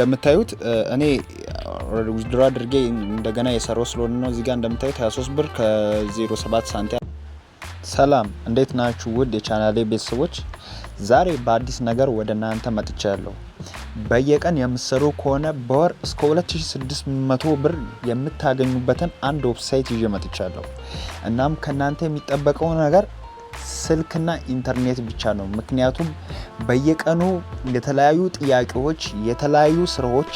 እንደምታዩት እኔ ዊዝድሮ አድርጌ እንደገና የሰራው ስለሆነ ነው። እዚህ ጋር እንደምታዩት 23 ብር ከ07 ሳንቲም። ሰላም እንዴት ናችሁ ውድ የቻናሌ ቤተሰቦች? ዛሬ በአዲስ ነገር ወደ እናንተ መጥቻለሁ። በየቀን የምትሰሩ ከሆነ በወር እስከ 2600 ብር የምታገኙበትን አንድ ዌብሳይት ይዤ መጥቻለሁ። እናም ከናንተ የሚጠበቀው ነገር ስልክና ኢንተርኔት ብቻ ነው። ምክንያቱም በየቀኑ የተለያዩ ጥያቄዎች፣ የተለያዩ ስራዎች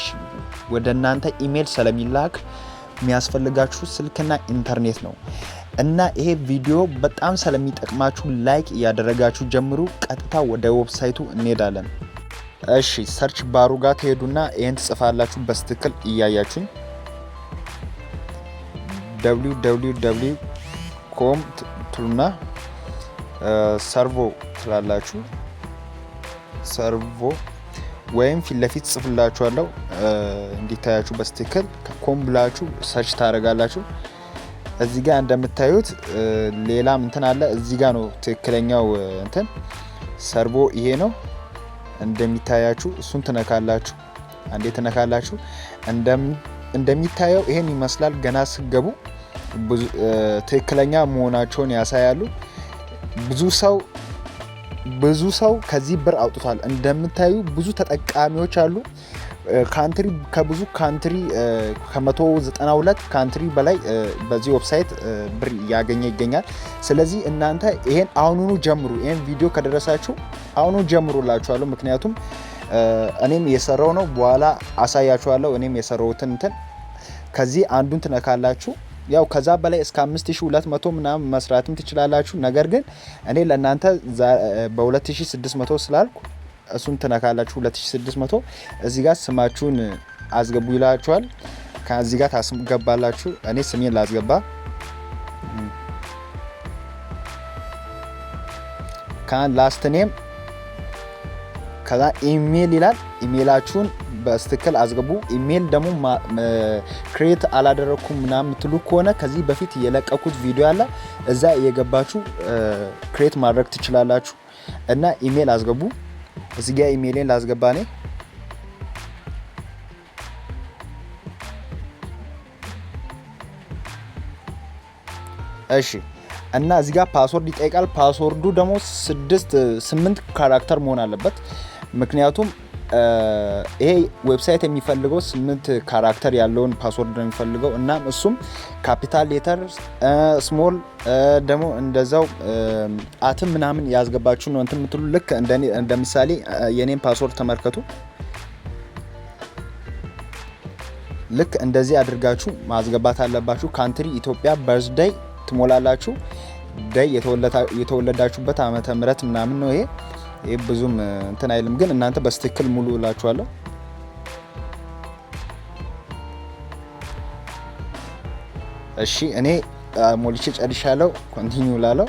ወደ እናንተ ኢሜል ስለሚላክ የሚያስፈልጋችሁ ስልክና ኢንተርኔት ነው እና ይሄ ቪዲዮ በጣም ስለሚጠቅማችሁ ላይክ እያደረጋችሁ ጀምሩ። ቀጥታ ወደ ዌብሳይቱ እንሄዳለን። እሺ ሰርች ባሩ ጋር ትሄዱና ይሄን ትጽፋላችሁ በስትክክል እያያችሁኝ www.com ትሉና ሰርቮ ትላላችሁ። ሰርቮ ወይም ፊት ለፊት ጽፍላችኋለሁ እንዲታያችሁ በስትክክል ኮም ብላችሁ ሰርች ታደርጋላችሁ። እዚህ ጋር እንደምታዩት ሌላም እንትን አለ። እዚህ ጋር ነው ትክክለኛው እንትን ሰርቮ ይሄ ነው እንደሚታያችሁ። እሱን ትነካላችሁ። አንዴ ትነካላችሁ። እንደሚታየው ይሄን ይመስላል። ገና ስገቡ ትክክለኛ መሆናቸውን ያሳያሉ። ብዙ ሰው ከዚህ ብር አውጥቷል። እንደምታዩ ብዙ ተጠቃሚዎች አሉ። ካንትሪ ከብዙ ካንትሪ ከ192 ካንትሪ በላይ በዚህ ዌብሳይት ብር ያገኘ ይገኛል። ስለዚህ እናንተ ይሄን አሁኑኑ ጀምሩ። ይሄን ቪዲዮ ከደረሳችሁ አሁኑ ጀምሩላችኋለሁ። ምክንያቱም እኔም የሰራው ነው። በኋላ አሳያችኋለሁ። እኔም የሰራውትን እንትን ከዚህ አንዱን ትነካላችሁ። ያው ከዛ በላይ እስከ 5200 ምናምን መስራትም ትችላላችሁ። ነገር ግን እኔ ለእናንተ በ2600 ስላልኩ እሱን ትነካላችሁ። 2600 እዚህ ጋር ስማችሁን አስገቡ ይላችኋል። ከዚህ ጋር ታስገባላችሁ። እኔ ስሜን ላስገባ። ላስት ኔም ከዛ ኢሜል ይላል። ኢሜላችሁን በስትክክል አስገቡ። ኢሜል ደግሞ ክሬት አላደረኩም ምናምን የምትሉ ከሆነ ከዚህ በፊት የለቀኩት ቪዲዮ አለ፣ እዛ እየገባችሁ ክሬት ማድረግ ትችላላችሁ። እና ኢሜል አስገቡ። እዚህ ጋር ኢሜልን ላስገባ ነኝ። እሺ እና እዚህ ጋር ፓስወርድ ይጠይቃል። ፓስወርዱ ደግሞ 8 ካራክተር መሆን አለበት። ምክንያቱም ይሄ ዌብሳይት የሚፈልገው 8 ካራክተር ያለውን ፓስወርድ ነው የሚፈልገው። እና እሱም ካፒታል ሌተር፣ ስሞል ደግሞ እንደዛው አትም ምናምን ያስገባችሁ ነው እንትን የምትሉ። ልክ እንደ ምሳሌ የኔን ፓስወርድ ተመልከቱ። ልክ እንደዚህ አድርጋችሁ ማስገባት አለባችሁ። ካንትሪ ኢትዮጵያ፣ በርዝዴይ ትሞላላችሁ። ዴይ የተወለዳችሁበት ዓመተ ምህረት ምናምን ነው። ይሄ ብዙም እንትን አይልም፣ ግን እናንተ በስትክክል ሙሉ እላችኋለሁ። እሺ እኔ ሞልቼ ጨርሻለሁ። ኮንቲኒው ላለው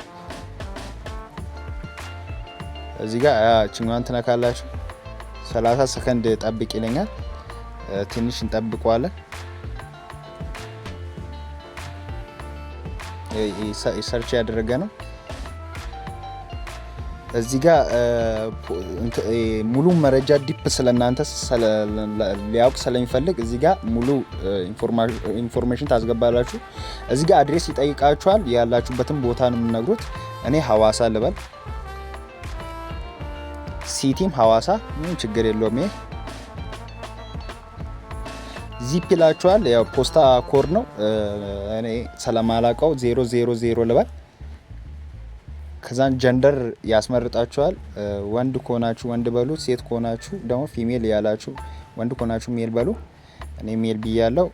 እዚህ ጋር ችኛዋን ትነካላችሁ። 30 ሰከንድ ጠብቅ ይለኛል። ትንሽ እንጠብቀዋለን። ሰርች ያደረገ ነው። እዚህ ጋር ሙሉ መረጃ ዲፕ ስለናንተ ሊያውቅ ስለሚፈልግ እዚህ ጋር ሙሉ ኢንፎርሜሽን ታስገባላችሁ። እዚህ ጋር አድሬስ ይጠይቃችኋል። ያላችሁበትን ቦታ ነው የምነግሩት። እኔ ሐዋሳ ልበል። ሲቲም ሐዋሳ ምን ችግር የለውም። ይሄ ዚፕ ይላችኋል። ያው ፖስታ ኮድ ነው። እኔ ስለማላውቀው 000 ልበል። ከዛን ጀንደር ያስመርጣችኋል። ወንድ ከሆናችሁ ወንድ በሉ፣ ሴት ከሆናችሁ ደግሞ ፊሜል ያላችሁ፣ ወንድ ከሆናችሁ ሜል በሉ። እኔ ሜል ብያለሁ።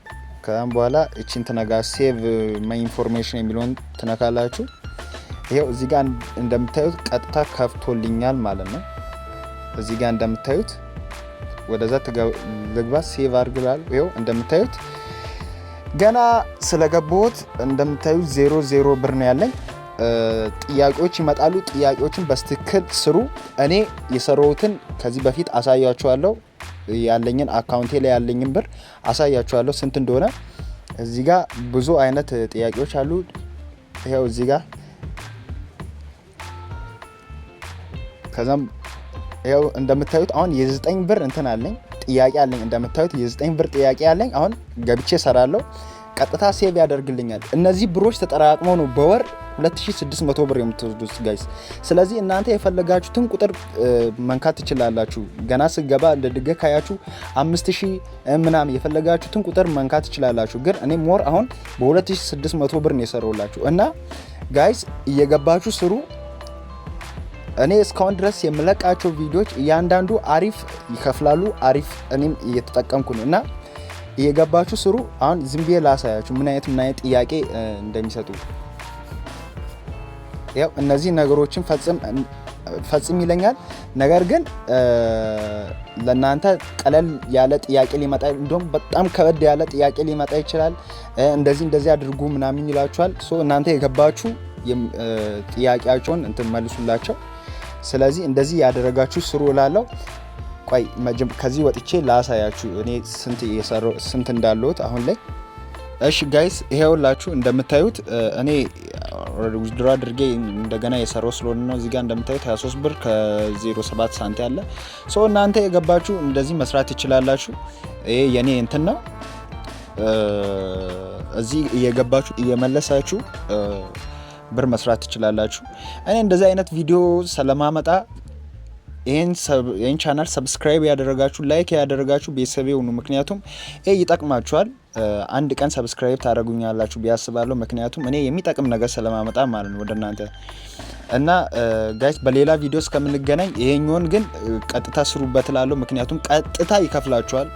ከዛም በኋላ እቺን ትነጋ ሴቭ ማይ ኢንፎርሜሽን የሚለውን ትነካላችሁ። ይሄው እዚህ ጋር እንደምታዩት ቀጥታ ከፍቶልኛል ማለት ነው። እዚህ ጋር እንደምታዩት ወደዛ ልግባ፣ ሴቭ አድርግላል። ይሄው እንደምታዩት ገና ስለገባሁት እንደምታዩት 00 ብር ነው ያለኝ። ጥያቄዎች ይመጣሉ። ጥያቄዎችን በስትክክል ስሩ። እኔ የሰራሁትን ከዚህ በፊት አሳያችኋለሁ። ያለኝን አካውንቴ ላይ ያለኝን ብር አሳያችኋለሁ ስንት እንደሆነ። እዚህ ጋር ብዙ አይነት ጥያቄዎች አሉ። ይሄው እዚህ ጋር ከዛም ያው እንደምታዩት አሁን የ9 ብር እንትን አለኝ ጥያቄ አለኝ እንደምታዩት የ9 ብር ጥያቄ አለኝ። አሁን ገብቼ ሰራለሁ። ቀጥታ ሴቭ ያደርግልኛል። እነዚህ ብሮች ተጠራቅመው ነው በወር 2600 ብር የምትወስዱት ጋይስ። ስለዚህ እናንተ የፈለጋችሁትን ቁጥር መንካት ትችላላችሁ። ገና ስገባ እንደ ድገ ካያችሁ 5000 ምናምን የፈለጋችሁትን ቁጥር መንካት ትችላላችሁ። ግን እኔ ሞር አሁን በ2600 ብር ነው የሰራውላችሁ እና ጋይስ እየገባችሁ ስሩ። እኔ እስካሁን ድረስ የምለቃቸው ቪዲዮዎች እያንዳንዱ አሪፍ ይከፍላሉ። አሪፍ እኔም እየተጠቀምኩ ነው እና እየገባችሁ ስሩ። አሁን ዝም ብዬ ላሳያችሁ ምን አይነት ጥያቄ እንደሚሰጡ። ያው እነዚህ ነገሮችን ፈጽም ይለኛል። ነገር ግን ለእናንተ ቀለል ያለ ጥያቄ ሊመጣ እንደውም በጣም ከበድ ያለ ጥያቄ ሊመጣ ይችላል። እንደዚህ አድርጉ ምናምን ይላችኋል። ሶ እናንተ የገባችሁ ጥያቄያቸውን እንትን መልሱላቸው። ስለዚህ እንደዚህ ያደረጋችሁ ስሩ እላለሁ። ቆይ ከዚህ ወጥቼ ላሳያችሁ እኔ ስንት እንዳለሁት አሁን ላይ። እሺ ጋይስ ይሄውላችሁ እንደምታዩት እኔ ዊዝድሮ አድርጌ እንደገና የሰራው ስለሆነ ነው። እዚህ ጋር እንደምታዩት 23 ብር ከ07 ሳንቲም አለ። ሶ እናንተ የገባችሁ እንደዚህ መስራት ትችላላችሁ። ይሄ የኔ እንትን ነው። እዚህ እየገባችሁ እየመለሳችሁ ብር መስራት ትችላላችሁ። እኔ እንደዚህ አይነት ቪዲዮ ስለማመጣ ይሄን ቻናል ሰብስክራይብ ያደረጋችሁ ላይክ ያደረጋችሁ ቤተሰብ ሁኑ። ምክንያቱም ይሄ ይጠቅማችኋል። አንድ ቀን ሰብስክራይብ ታደርጉኛላችሁ ቢያስባለሁ። ምክንያቱም እኔ የሚጠቅም ነገር ስለማመጣ ማለት ነው ወደ እናንተ እና ጋይስ በሌላ ቪዲዮ እስከምንገናኝ ይሄኛውን ግን ቀጥታ ስሩበት እላለሁ። ምክንያቱም ቀጥታ ይከፍላችኋል።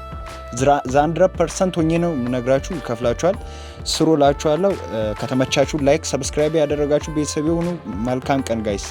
100% ሆኜ ነው የምነግራችሁ፣ ይከፍላችኋል። ስሩ እላችኋለሁ። ከተመቻችሁ ላይክ ሰብስክራይብ ያደረጋችሁ ቤተሰብ ሁኑ። መልካም ቀን ጋይስ።